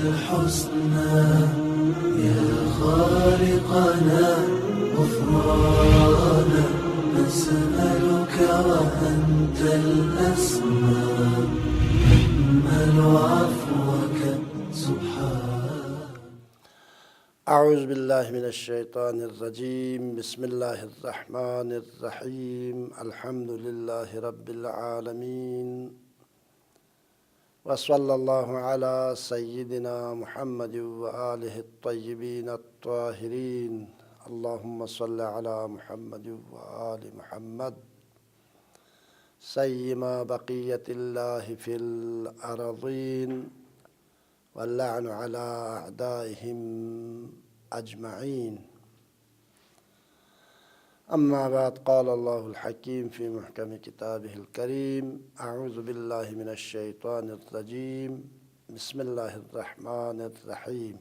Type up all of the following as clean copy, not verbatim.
الحسنى يا خالقنا غفرانا نسألك وأنت الأسمى نأمل عفوك سبحان. أعوذ بالله من الشيطان الرجيم. بسم الله الرحمن الرحيم. الحمد لله رب العالمين وصلى الله على سيدنا محمد وآله الطيبين الطاهرين. اللهم صل على محمد وآل محمد سيما بقية الله في الأرضين واللعن على أعدائهم أجمعين. أما بعد، قال الله الحكيم في محكم كتابه الكريم: أعوذ بالله من الشيطان الرجيم. بسم الله الرحمن الرحيم.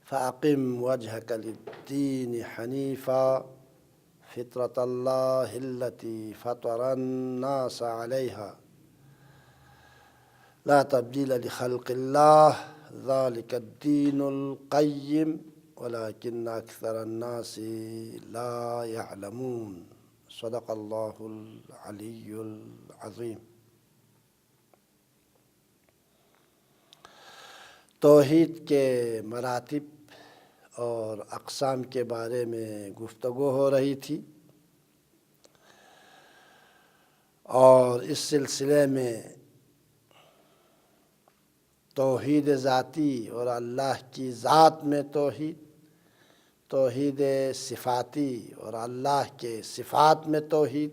فأقم وجهك للدين حنيفا فطرة الله التي فطر الناس عليها لا تبديل لخلق الله ذلك الدين القيم ولكن أكثر الناس لا يعلمون. صدق الله العلي العظيم. توحید کے مراتب اور اقسام کے بارے میں گفتگو ہو رہی تھی، اور اس سلسلے میں توحید ذاتی اور اللہ کی ذات میں توحید، توحید صفاتی اور اللہ کے صفات میں توحید،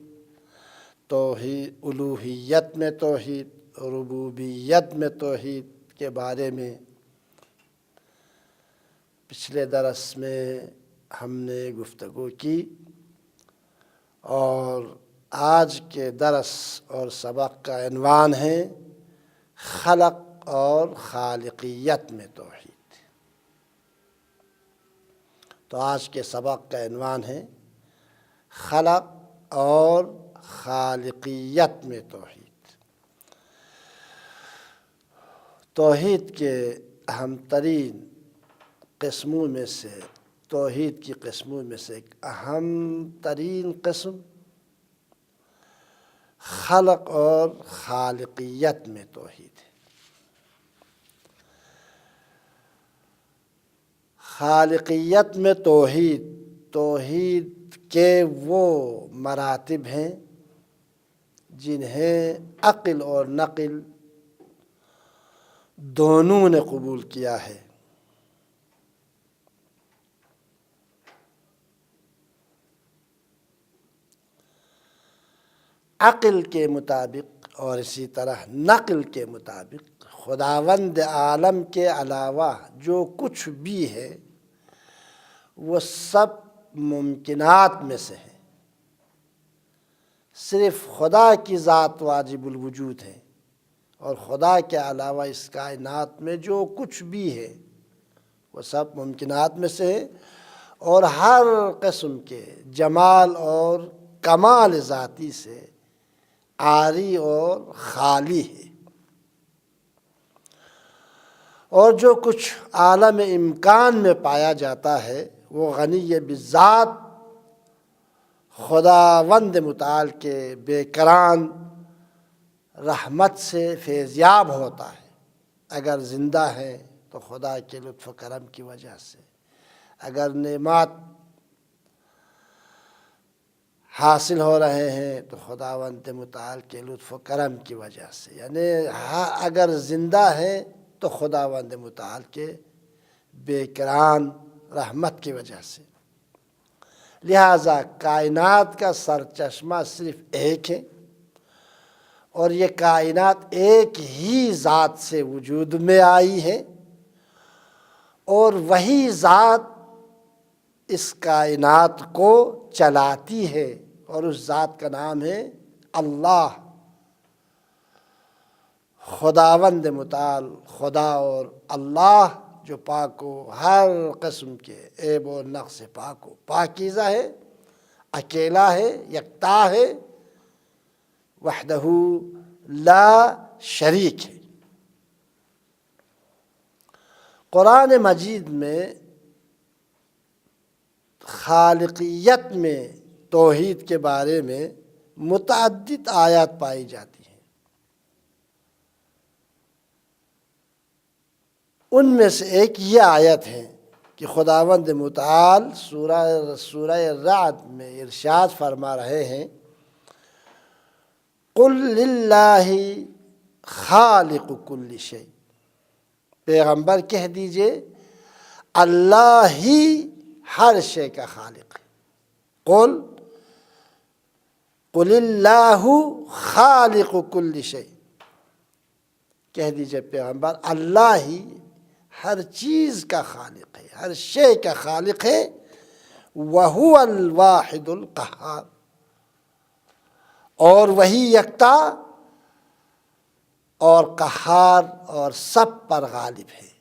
توحید الوہیت میں توحید، ربوبیت میں توحید کے بارے میں پچھلے درس میں ہم نے گفتگو کی، اور آج کے درس اور سبق کا عنوان ہے خلق اور خالقیت میں توحید۔ تو آج کے سبق کا عنوان ہے خلق اور خالقیت میں توحید۔ توحید کے اہم ترین قسموں میں سے، توحید کی قسموں میں سے ایک اہم ترین قسم خلق اور خالقیت میں توحید ہے۔ خالقیت میں توحید، توحید کے وہ مراتب ہیں جنہیں عقل اور نقل دونوں نے قبول کیا ہے۔ عقل کے مطابق اور اسی طرح نقل کے مطابق خداوند عالم کے علاوہ جو کچھ بھی ہے وہ سب ممکنات میں سے ہے۔ صرف خدا کی ذات واجب الوجود ہے، اور خدا کے علاوہ اس کائنات میں جو کچھ بھی ہے وہ سب ممکنات میں سے ہے، اور ہر قسم کے جمال اور کمال ذاتی سے عاری اور خالی ہے۔ اور جو کچھ عالم امکان میں پایا جاتا ہے وہ غنی بذات خداوند متعال کے بے کران رحمت سے فیضیاب ہوتا ہے۔ اگر زندہ ہے تو خدا کے لطف و کرم کی وجہ سے، اگر نعمات حاصل ہو رہے ہیں تو خداوند متعال کے لطف و کرم کی وجہ سے، یعنی اگر زندہ ہے تو خداوند متعال کے بے کران رحمت کی وجہ سے۔ لہٰذا کائنات کا سرچشمہ صرف ایک ہے، اور یہ کائنات ایک ہی ذات سے وجود میں آئی ہے، اور وہی ذات اس کائنات کو چلاتی ہے، اور اس ذات کا نام ہے اللہ۔ خداوند متعال، خدا اور اللہ جو پاک و ہر قسم کے عیب و نقص سے پاک و پاکیزہ ہے، اکیلا ہے، یکتا ہے، وحدہ لا شریک ہے۔ قرآن مجید میں خالقیت میں توحید کے بارے میں متعدد آیات پائی جاتی ہیں۔ ان میں سے ایک یہ آیت ہے کہ خداوند متعال سورہ رعد میں ارشاد فرما رہے ہیں، قل للہ خالق کل شیء، پیغمبر کہہ دیجئے اللہ ہی ہر شے کا خالق ہے۔ قل اللہ خالق کل شیء، کہہ دیجئے پیغمبر اللہ ہی ہر چیز کا خالق ہے، ہر شے کا خالق ہے، وَهُوَ الْوَاحِدُ الْقَهَّارُ، اور وہی یکتا اور قہار اور سب پر غالب ہے۔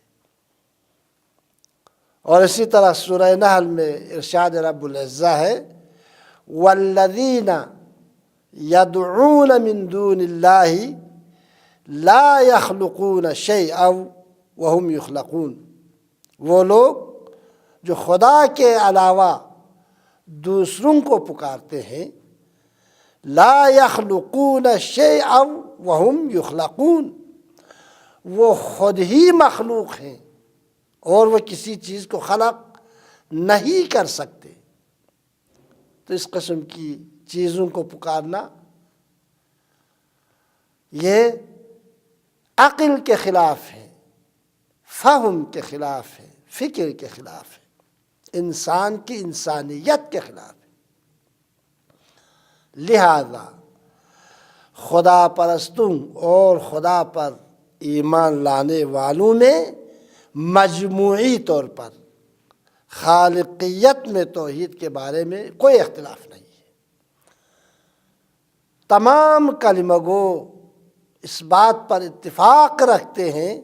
اور اسی طرح سورہ نحل میں ارشاد رب العزہ ہے، وَالَّذِينَ يَدْعُونَ مِن دُونِ اللَّهِ لَا يَخْلُقُونَ شَيْئًا وَهُمْ يُخْلَقُونَ، وہ لوگ جو خدا کے علاوہ دوسروں کو پکارتے ہیں، لا يخلقون شیئا وهم يخلقون، وہ خود ہی مخلوق ہیں اور وہ کسی چیز کو خلق نہیں کر سکتے۔ تو اس قسم کی چیزوں کو پکارنا یہ عقل کے خلاف ہے، فہم کے خلاف ہے، فکر کے خلاف ہے، انسان کی انسانیت کے خلاف ہے۔ لہذا خدا پرستوں اور خدا پر ایمان لانے والوں میں مجموعی طور پر خالقیت میں توحید کے بارے میں کوئی اختلاف نہیں ہے۔ تمام کلمہ گو اس بات پر اتفاق رکھتے ہیں،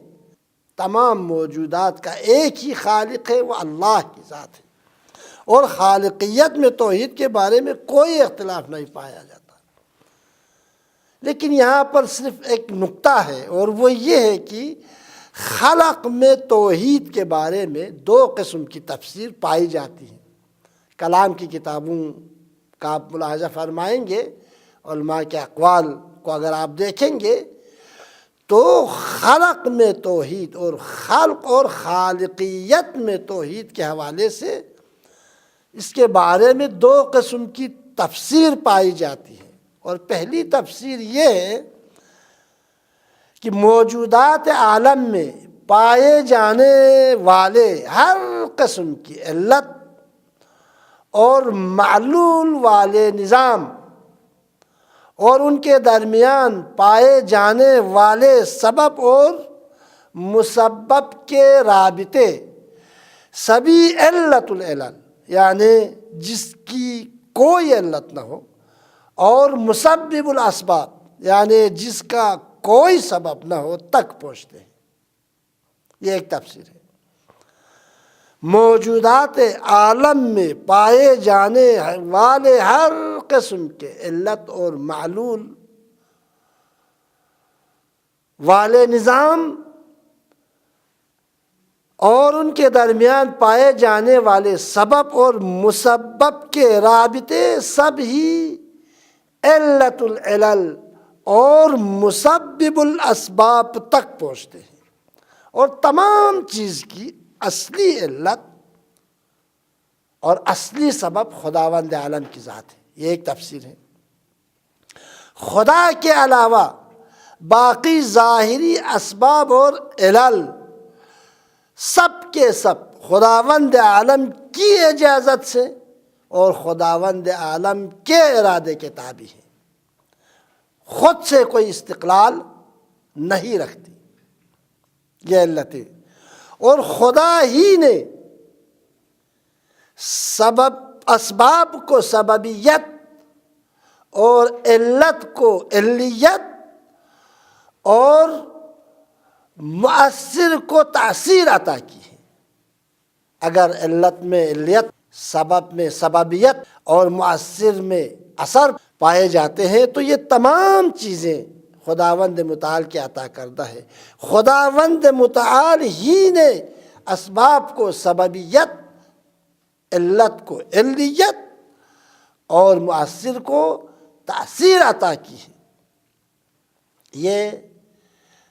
تمام موجودات کا ایک ہی خالق ہے، وہ اللہ کی ذات ہے، اور خالقیت میں توحید کے بارے میں کوئی اختلاف نہیں پایا جاتا۔ لیکن یہاں پر صرف ایک نقطہ ہے، اور وہ یہ ہے کہ خلق میں توحید کے بارے میں دو قسم کی تفسیر پائی جاتی ہے۔ کلام کی کتابوں کا آپ ملاحظہ فرمائیں گے، علماء کے اقوال کو اگر آپ دیکھیں گے تو خلق میں توحید اور خلق اور خالقیت میں توحید کے حوالے سے اس کے بارے میں دو قسم کی تفسیر پائی جاتی ہے۔ اور پہلی تفسیر یہ ہے کہ موجودات عالم میں پائے جانے والے ہر قسم کی علت اور معلول والے نظام اور ان کے درمیان پائے جانے والے سبب اور مسبب کے رابطے سبھی علت العلل، یعنی جس کی کوئی علت نہ ہو، اور مسبب الاسباب، یعنی جس کا کوئی سبب نہ ہو تک پہنچتے ہیں۔ یہ ایک تفسیر ہے۔ موجودات عالم میں پائے جانے والے ہر قسم کے علت اور معلول والے نظام اور ان کے درمیان پائے جانے والے سبب اور مسبب کے رابطے سب ہی علت العلل اور مسبب الاسباب تک پہنچتے ہیں، اور تمام چیز کی اصلی علت اور اصلی سبب خداوند عالم کی ذات ہے۔ یہ ایک تفسیر ہے۔ خدا کے علاوہ باقی ظاہری اسباب اور علل سب کے سب خداوند عالم کی اجازت سے اور خداوند عالم کے ارادے کے تابع ہیں، خود سے کوئی استقلال نہیں رکھتی یہ علتیں، اور خدا ہی نے اسباب کو سببیت اور علت کو علیت اور مؤثر کو تاثیر عطا کی ہے۔ اگر علت میں علیت، سبب میں سببیت اور مؤثر میں اثر پائے جاتے ہیں تو یہ تمام چیزیں خداوند متعال کے عطا کردہ ہے۔ خداوند متعال ہی نے اسباب کو سببیت، علت کو علیت اور مؤثر کو تأثیر عطا کی ہے۔ یہ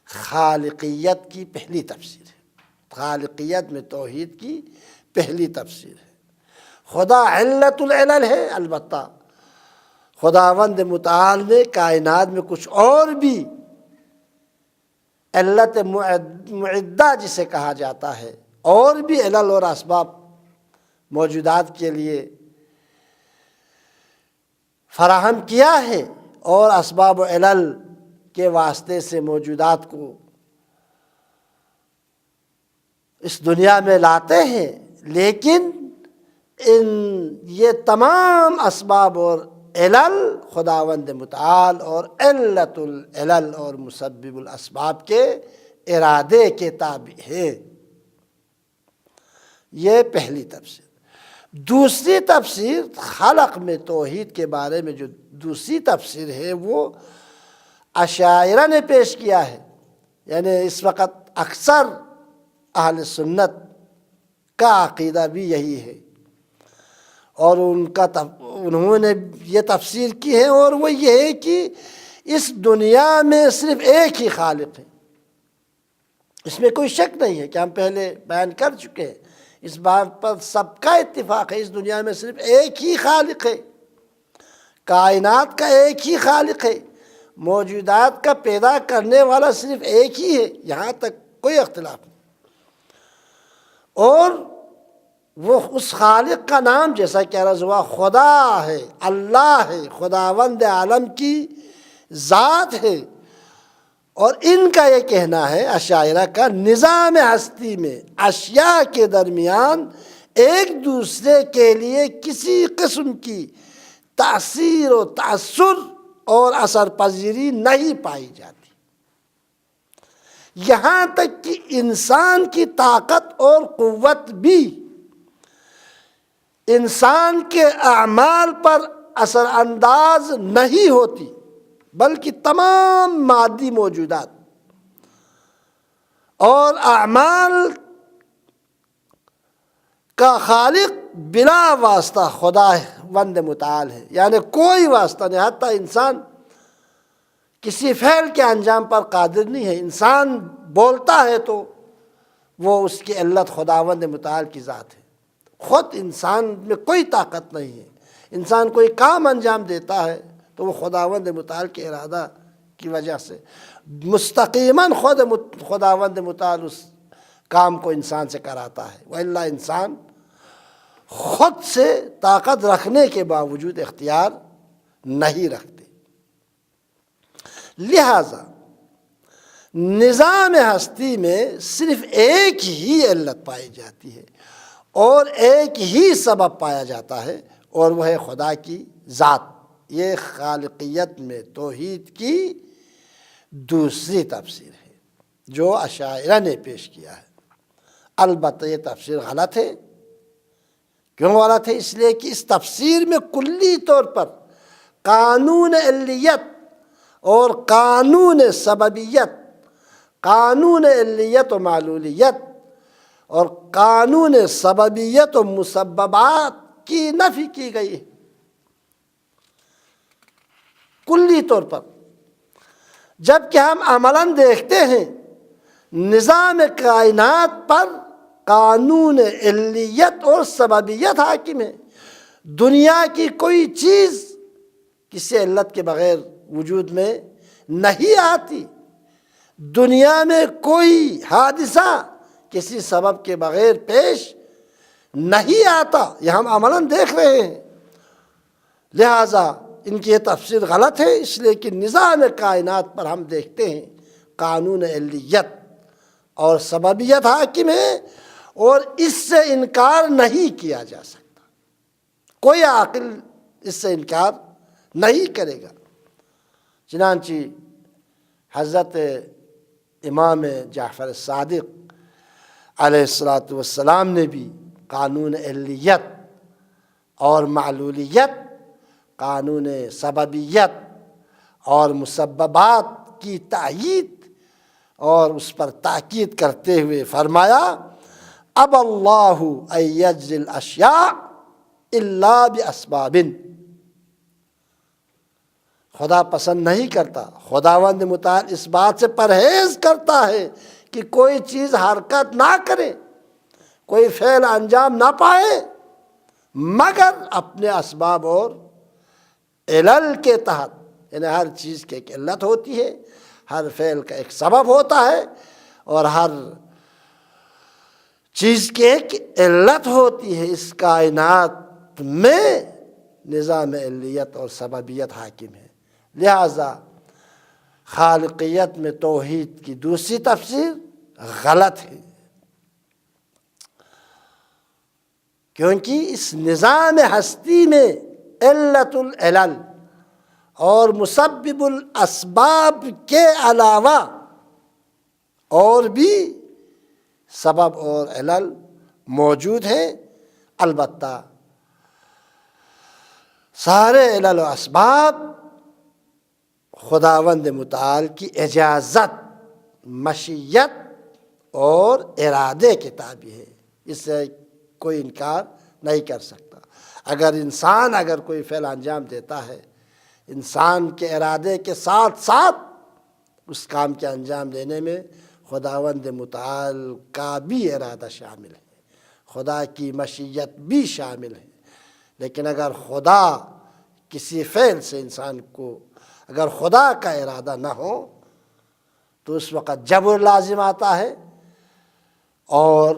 خالقیت کی پہلی تفسیر ہے، خالقیت میں توحید کی پہلی تفسیر ہے۔ خدا علت العلل ہے، البتہ خداوند متعال میں کائنات میں کچھ اور بھی علت معدہ جسے کہا جاتا ہے، اور بھی علل اور اسباب موجودات کے لیے فراہم کیا ہے، اور اسباب و علل کے واسطے سے موجودات کو اس دنیا میں لاتے ہیں، لیکن یہ تمام اسباب اور علل خداوند متعال اور علت العلل اور مسبب الاسباب کے ارادے کے تابع ہے۔ یہ پہلی تفسیر۔ دوسری تفسیر خلق میں توحید کے بارے میں جو دوسری تفسیر ہے وہ اشاعرہ نے پیش کیا ہے، یعنی اس وقت اکثر اہل سنت کا عقیدہ بھی یہی ہے، اور انہوں نے یہ تفسیر کی ہے، اور وہ یہ ہے کہ اس دنیا میں صرف ایک ہی خالق ہے۔ اس میں کوئی شک نہیں ہے کہ ہم پہلے بیان کر چکے ہیں، اس بات پر سب کا اتفاق ہے، اس دنیا میں صرف ایک ہی خالق ہے، کائنات کا ایک ہی خالق ہے، موجودات کا پیدا کرنے والا صرف ایک ہی ہے، یہاں تک کوئی اختلاف نہیں۔ اور وہ اس خالق کا نام جیسا کہ عرض ہوا خدا ہے، اللہ ہے، خداوند عالم کی ذات ہے۔ اور ان کا یہ کہنا ہے اشاعرہ کا، نظام ہستی میں اشیاء کے درمیان ایک دوسرے کے لیے کسی قسم کی تاثیر و تأثر اور اثر پذیری نہیں پائی جاتی، یہاں تک کہ انسان کی طاقت اور قوت بھی انسان کے اعمال پر اثر انداز نہیں ہوتی، بلکہ تمام مادی موجودات اور اعمال کا خالق بلا واسطہ خداوند متعال ہے، یعنی کوئی واسطہ نہیں، حتیٰ انسان کسی فعل کے انجام پر قادر نہیں ہے۔ انسان بولتا ہے تو وہ اس کی علت خداوند متعال کی ذات ہے، خود انسان میں کوئی طاقت نہیں ہے۔ انسان کوئی کام انجام دیتا ہے تو وہ خداوند متعال کے ارادہ کی وجہ سے مستقیماً خداوند متعال اس کام کو انسان سے کراتا ہے، وإلا انسان خود سے طاقت رکھنے کے باوجود اختیار نہیں رکھتے۔ لہذا نظام ہستی میں صرف ایک ہی علت پائی جاتی ہے اور ایک ہی سبب پایا جاتا ہے، اور وہ ہے خدا کی ذات۔ یہ خالقیت میں توحید کی دوسری تفسیر ہے جو اشاعرہ نے پیش کیا ہے۔ البتہ یہ تفسیر غلط ہے۔ کیوں غلط ہے؟ اس لیے کہ اس تفسیر میں کلی طور پر قانون علیت اور قانون سببیت، قانون علیت و معلولیت اور قانون سببیت و مسببات کی نفی کی گئی ہے کلی طور پر، جبکہ ہم عملاً دیکھتے ہیں نظام کائنات پر قانون علیت اور سببیت حاکم ہے۔ دنیا کی کوئی چیز کسی علت کے بغیر وجود میں نہیں آتی، دنیا میں کوئی حادثہ کسی سبب کے بغیر پیش نہیں آتا، یہ ہم عملاً دیکھ رہے ہیں۔ لہٰذا ان کی یہ تفسیر غلط ہے، اس لیے کہ نظام کائنات پر ہم دیکھتے ہیں قانون علیت اور سببیت حاکم ہے، اور اس سے انکار نہیں کیا جا سکتا، کوئی عاقل اس سے انکار نہیں کرے گا۔ چنانچہ حضرت امام جعفر صادق علیہ السلام نے بھی قانون علیت اور معلولیت، قانون سببیت اور مسببات کی تائید اور اس پر تاکید کرتے ہوئے فرمایا اب اللہ ان یجزی الاشیاء الا باسباب، خدا پسند نہیں کرتا، خداوند متعال اس بات سے پرہیز کرتا ہے کہ کوئی چیز حرکت نہ کرے، کوئی فعل انجام نہ پائے مگر اپنے اسباب اور علل کے تحت، یعنی ہر چیز کی ایک علت ہوتی ہے، ہر فعل کا ایک سبب ہوتا ہے، اور ہر چیز کی ایک علت ہوتی ہے۔ اس کائنات میں نظام علیت اور سببیت حاکم ہے، لہذا خالقیت میں توحید کی دوسری تفسیر غلط ہے، کیونکہ اس نظام ہستی میں علت العلل اور مسبب الاسباب کے علاوہ اور بھی سبب اور علل موجود ہیں، البتہ سارے علل و اسباب خداوند متعال کی اجازت، مشیت اور ارادے کے تابع ہے، اس سے کوئی انکار نہیں کر سکتا۔ اگر کوئی فعل انجام دیتا ہے، انسان کے ارادے کے ساتھ ساتھ اس کام کے انجام دینے میں خداوند متعال کا بھی ارادہ شامل ہے، خدا کی مشیت بھی شامل ہے۔ لیکن اگر خدا کسی فعل سے انسان کو، اگر خدا کا ارادہ نہ ہو تو اس وقت جبر لازم آتا ہے، اور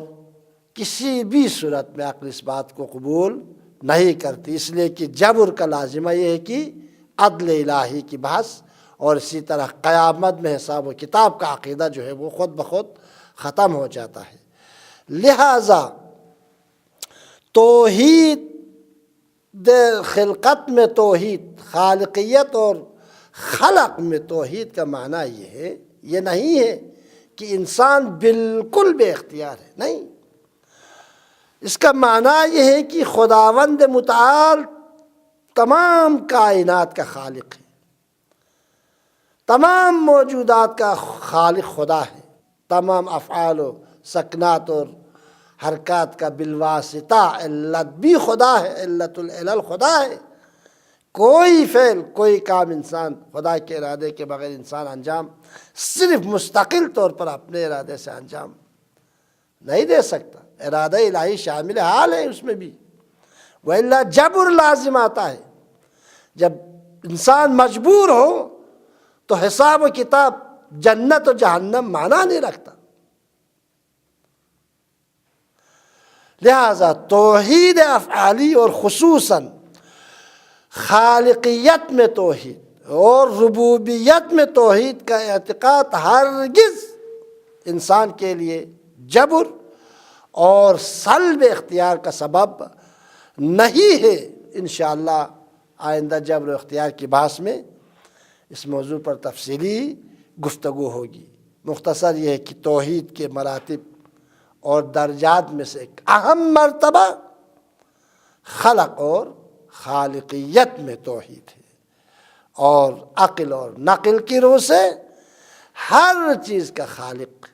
کسی بھی صورت میں عقل اس بات کو قبول نہیں کرتی، اس لیے کہ جبر کا لازمہ یہ ہے کہ عدل الہی کی بحث، اور اسی طرح قیامت میں حساب و کتاب کا عقیدہ جو ہے وہ خود بخود ختم ہو جاتا ہے۔ لہذا توحید خلقت میں توحید، خالقیت اور خلق میں توحید کا معنی یہ نہیں ہے کہ انسان بالکل بے اختیار ہے، نہیں، اس کا معنی یہ ہے کہ خداوند متعال تمام کائنات کا خالق ہے، تمام موجودات کا خالق خدا ہے، تمام افعال و سکنات اور حرکات کا بالواسطہ علت بھی خدا ہے، علت العلل خدا ہے۔ کوئی فعل، کوئی کام انسان خدا کے ارادے کے بغیر انسان انجام صرف مستقل طور پر اپنے ارادے سے انجام نہیں دے سکتا، ارادہ الہی شامل حال ہے اس میں بھی، وَإِلَّا جبر لازم آتا ہے۔ جب انسان مجبور ہو تو حساب و کتاب، جنت و جہنم معنی نہیں رکھتا۔ لہذا توحید افعالی اور خصوصاً خالقیت میں توحید اور ربوبیت میں توحید کا اعتقاد ہرگز انسان کے لیے جبر اور سلب اختیار کا سبب نہیں ہے۔ انشاءاللہ آئندہ جبر و اختیار کی بحث میں اس موضوع پر تفصیلی گفتگو ہوگی۔ مختصر یہ ہے کہ توحید کے مراتب اور درجات میں سے ایک اہم مرتبہ خلق اور خالقیت میں توحید ہے، اور عقل اور نقل کی روح سے ہر چیز کا خالق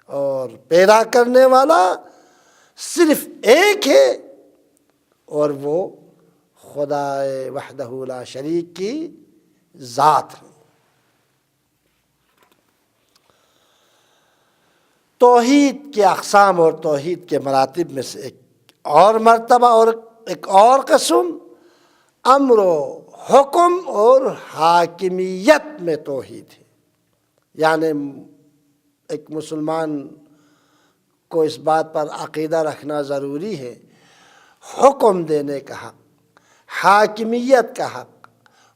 اور پیدا کرنے والا صرف ایک ہے، اور وہ خدا وحدہ لا شریک کی ذات ہے۔ توحید کے اقسام اور توحید کے مراتب میں سے ایک اور مرتبہ اور ایک اور قسم امر و حکم اور حاکمیت میں توحید ہے، یعنی ایک مسلمان کو اس بات پر عقیدہ رکھنا ضروری ہے، حکم دینے کا حق، حاکمیت کا حق،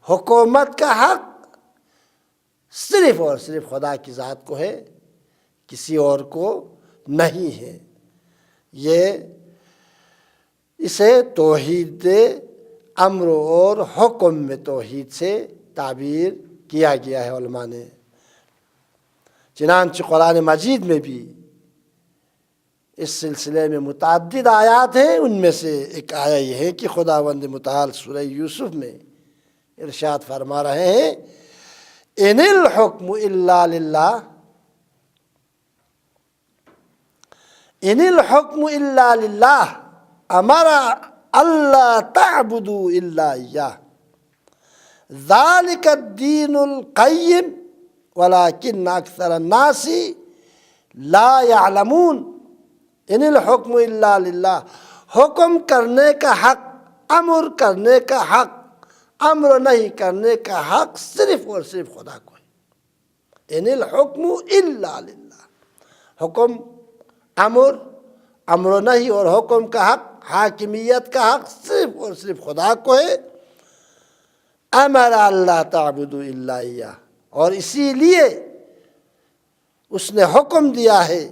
حکومت کا حق صرف اور صرف خدا کی ذات کو ہے، کسی اور کو نہیں ہے۔ اسے توحید امر اور حکم میں توحید سے تعبیر کیا گیا ہے علماء نے۔ چنانچہ قرآن مجید میں بھی اس سلسلے میں متعدد آیات ہیں، ان میں سے ایک آیہ یہ ہے کہ خداوند متعال سورہ یوسف میں ارشاد فرما رہے ہیں ان الحکم الا للہ، ان الحکم الا للہ امر اللہ تعبدوا الا ایاہ ذالک الدین القیم ولکن اکثر الناس لا یعلمون۔ ان الحکم الا للہ، حکم کرنے کا حق، امر کرنے کا حق، امر نہیں کرنے کا حق صرف اور صرف خدا کو ہے۔ ان الحکم الا للہ، حکم، امر، امر نہیں اور حکم کا حق، حاکمیت کا حق صرف اور صرف خدا کو ہے۔ امر اللہ تعبدوا الا ایاہ، اور اسی لیے اس نے حکم دیا ہے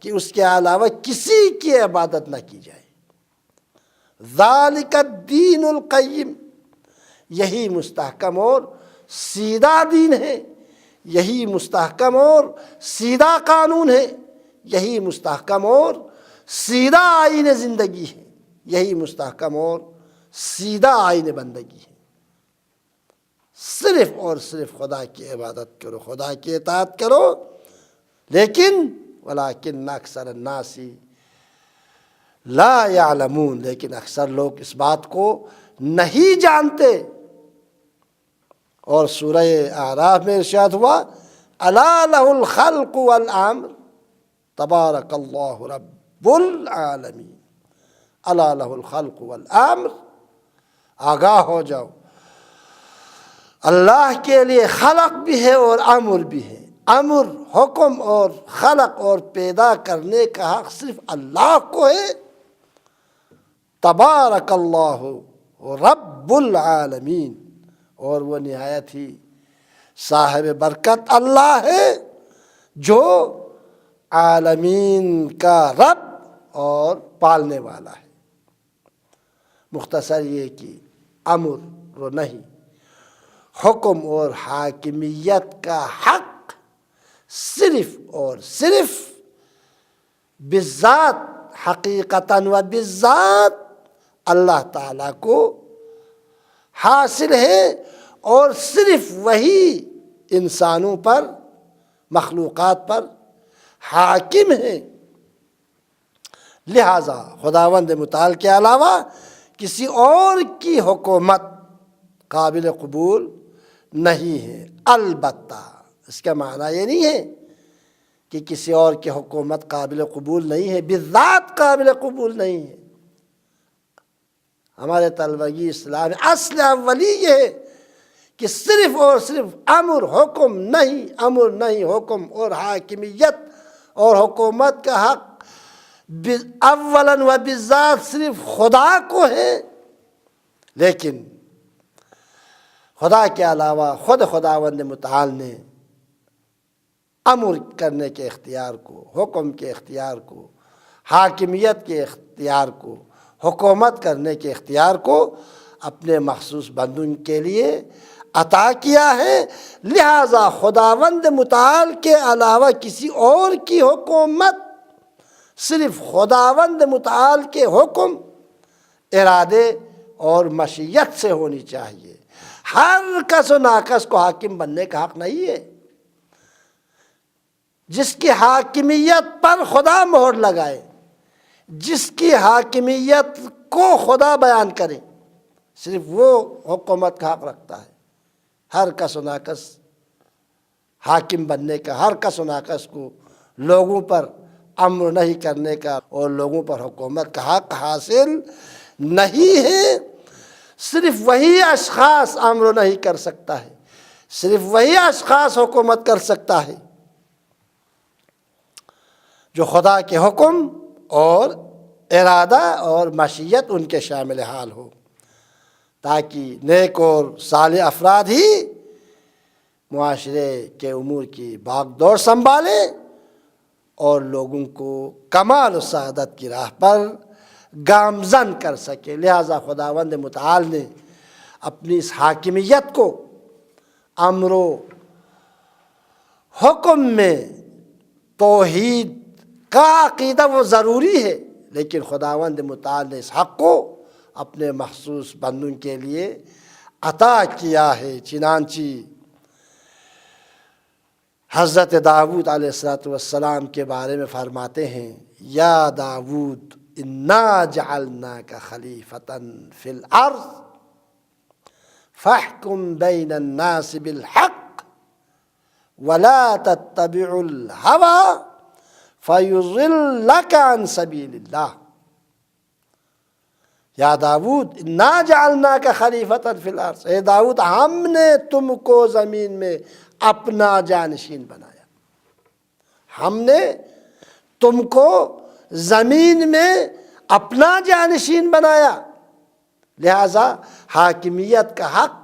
کہ اس کے علاوہ کسی کی عبادت نہ کی جائے۔ ذالک الدین القیم، یہی مستحکم اور سیدھا دین ہے، یہی مستحکم اور سیدھا قانون ہے، یہی مستحکم اور سیدھا آئین زندگی ہے، یہی مستحکم اور سیدھا آئین بندگی ہے۔ صرف اور صرف خدا کی عبادت کرو، خدا کی اطاعت کرو، لیکن ولیکن اکثر الناس لا یعلمون، لیکن اکثر لوگ اس بات کو نہیں جانتے۔ اور سورہ اعراف میں ارشاد ہوا الا لہ الخلق والامر تبارک اللہ رب العالمین، الا لہ الخلق والامر، آگاہ ہو جاؤ، اللہ کے لیے خلق بھی ہے اور امر بھی ہے۔ امر، حکم اور خلق اور پیدا کرنے کا حق صرف اللہ کو ہے۔ تبارک اللہ رب العالمین، اور وہ نہایت ہی صاحب برکت اللہ ہے جو عالمین کا رب اور پالنے والا ہے۔ مختصر یہ کہ امر و نہیں، حکم اور حاکمیت کا حق صرف اور صرف بالذات، حقیقتاً و بالذات اللہ تعالیٰ کو حاصل ہے، اور صرف وہی انسانوں پر، مخلوقات پر حاکم ہے۔ لہذا خداوند متعال کے علاوہ کسی اور کی حکومت قابل قبول نہیں ہے۔ البتہ اس کا معنی یہ نہیں ہے کہ کسی اور کی حکومت قابل قبول نہیں ہے، بالذات قابل قبول نہیں ہے۔ ہمارے طلبگی اسلام اصل اولی یہ ہے کہ صرف اور صرف امر، حکم نہیں، امر نہیں، حکم اور حاکمیت اور حکومت کا حق اولاً و بالذات صرف خدا کو ہے، لیکن خدا کے علاوہ خود خداوند متعال نے امر کرنے کے اختیار کو، حکم کے اختیار کو، حاکمیت کے اختیار کو، حکومت کرنے کے اختیار کو اپنے مخصوص بندوں کے لیے عطا کیا ہے۔ لہذا خداوند متعال کے علاوہ کسی اور کی حکومت صرف خداوند متعال کے حکم، ارادے اور مشیت سے ہونی چاہیے۔ ہر کس و ناکس کو حاکم بننے کا حق نہیں ہے۔ جس کی حاکمیت پر خدا مہر لگائے، جس کی حاکمیت کو خدا بیان کرے، صرف وہ حکومت کا حق رکھتا ہے۔ ہر کس و ناکس حاکم بننے کا، ہر کس و ناکس کو لوگوں پر امر نہیں کرنے کا اور لوگوں پر حکومت کا حق حاصل نہیں ہے۔ صرف وہی اشخاص امر نہیں کر سکتا ہے، صرف وہی اشخاص حکومت کر سکتا ہے جو خدا کے حکم اور ارادہ اور مشیت ان کے شامل حال ہو، تاکہ نیک اور صالح افراد ہی معاشرے کے امور کی بھاگ دوڑ سنبھالیں اور لوگوں کو کمال و سعادت کی راہ پر گامزن کر سکے۔ لہذا خداوند متعال نے اپنی اس حاکمیت کو امر و حکم میں توحید کا عقیدہ وہ ضروری ہے، لیکن خداوند متعال نے اس حق کو اپنے مخصوص بندوں کے لیے عطا کیا ہے۔ چنانچہ حضرت داؤد علیہ السلام کے بارے میں فرماتے ہیں یا داؤد انا جعلناک خلیفۃ فی الارض فاحکم بین الناس بالحق ولا تتبع الہوی فیضلک عن سبیل اللہ۔ یا داؤد انا جعلناک خلیفۃ فی الارض، اے داؤد ہم نے تم کو زمین میں اپنا جانشین بنایا، ہم نے تم کو زمین میں اپنا جانشین بنایا، لہذا حاکمیت کا حق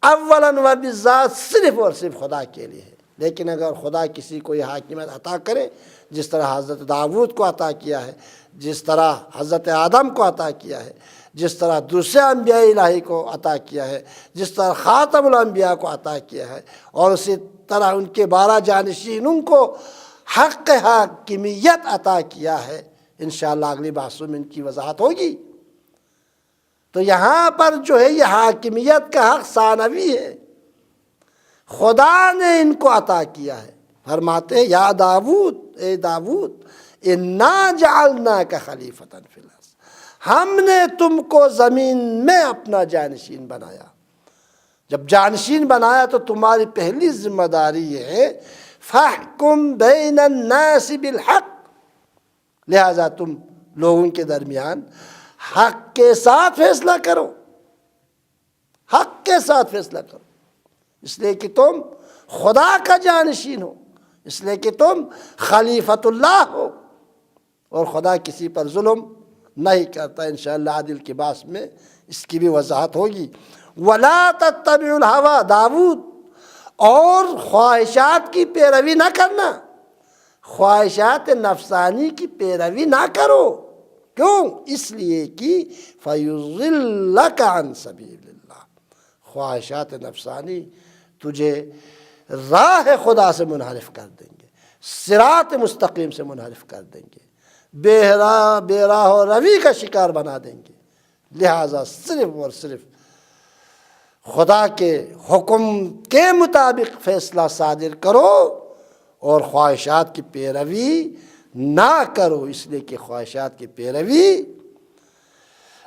اولاً و بالذات صرف اور صرف خدا کے لیے ہے۔ لیکن اگر خدا کسی کو یہ حاکمیت عطا کرے جس طرح حضرت داؤد کو عطا کیا ہے، جس طرح حضرت آدم کو عطا کیا ہے، جس طرح دوسرے انبیاء الہی کو عطا کیا ہے، جس طرح خاتم الانبیاء کو عطا کیا ہے، اور اسی طرح ان کے 12 جانشینوں کو حق حاکمیت عطا کیا ہے، انشاءاللہ اگلی بحثوں میں ان کی وضاحت ہوگی۔ تو یہاں پر جو ہے یہ حاکمیت کا حق ثانوی ہے، خدا نے ان کو عطا کیا ہے۔ فرماتے ہیں یا داؤد، اے داؤد انا جعلناک خلیفۃ فی الارض، ہم نے تم کو زمین میں اپنا جانشین بنایا۔ جب جانشین بنایا تو تمہاری پہلی ذمہ داری یہ ہے فاحکم بین الناس بالحق، لہذا تم لوگوں کے درمیان حق کے ساتھ فیصلہ کرو، حق کے ساتھ فیصلہ کرو، اس لیے کہ تم خدا کا جانشین ہو، اس لیے کہ تم خلیفۃ اللہ ہو، اور خدا کسی پر ظلم نہیں کرتا۔ انشاءاللہ عادل کی بات میں اس کی بھی وضاحت ہوگی۔ وَلَا تَتَّبِعُوا الْهَوَىٰ، داؤد اور خواہشات کی پیروی نہ کرنا، خواہشات نفسانی کی پیروی نہ کرو، کیوں؟ اس لیے کہ فَيُضِلَّكَ عَن سَبِيلِ اللَّهِ، خواہشات نفسانی تجھے راہ خدا سے منحرف کر دیں گے، صراط مستقیم سے منحرف کر دیں گے، بے راہ و روی کا شکار بنا دیں گے۔ لہٰذا صرف اور صرف خدا کے حکم کے مطابق فیصلہ صادر کرو اور خواہشات کی پیروی نہ کرو، اس لیے کہ خواہشات کی پیروی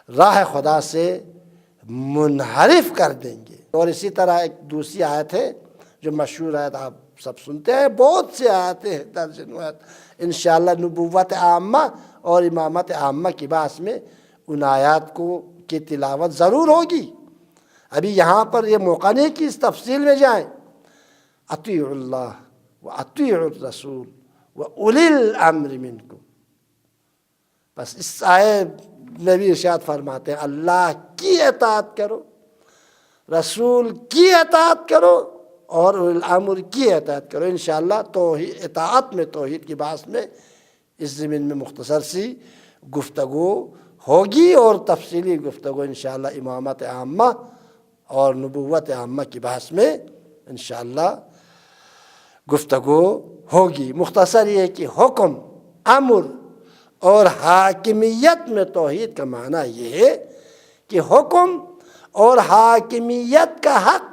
راہ خدا سے منحرف کر دیں گے۔ اور اسی طرح ایک دوسری آیت ہے جو مشہور آیت آپ سب سنتے ہیں، بہت سی آیتیں ہیں درجنوں آیت، انشاءاللہ نبوت عامہ اور امامت عامہ کی بحث میں ان آیات کی تلاوت ضرور ہوگی۔ ابھی یہاں پر یہ موقع نہیں کہ اس تفصیل میں جائیں۔ اطیعوا اللہ و اطیعوا الرسول و اولی الامر منکم، بس اس آیت میں بھی ارشاد فرماتے ہیں اللہ کی اطاعت کرو، رسول کی اطاعت کرو اور اولی الامر کی اطاعت کرو۔ انشاءاللہ توحید اطاعت میں توحید کی بحث میں اس زمین میں مختصر سی گفتگو ہوگی، اور تفصیلی گفتگو انشاءاللہ امامت عامہ اور نبوت عامہ کی بحث میں انشاءاللہ گفتگو ہوگی۔ مختصر یہ کہ حکم، امر اور حاکمیت میں توحید کا معنی یہ ہے کہ حکم اور حاکمیت کا حق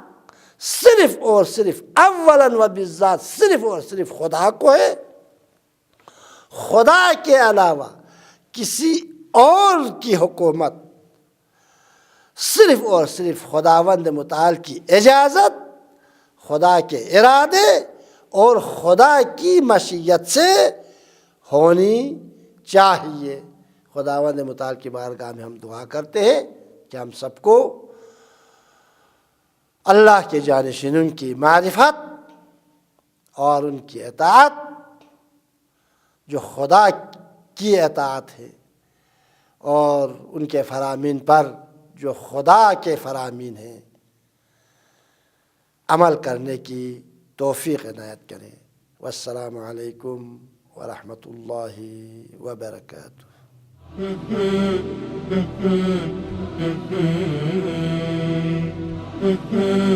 صرف اور صرف اولاً و بالذات صرف اور صرف خدا کو ہے، خدا کے علاوہ کسی اور کی حکومت صرف اور صرف خداوند متعال کی اجازت، خدا کے ارادے اور خدا کی مشیت سے ہونی چاہیے۔ خداوند متعال کی بارگاہ میں ہم دعا کرتے ہیں کہ ہم سب کو اللہ کے جانشینوں کی معرفت اور ان کی اطاعت، جو خدا کی اطاعت ہے، اور ان کے فرامین پر جو خدا کے فرامین ہیں، عمل کرنے کی توفیق عنایت کریں۔ والسلام علیکم ورحمۃ اللہ وبرکاتہ۔ Mm-hmm.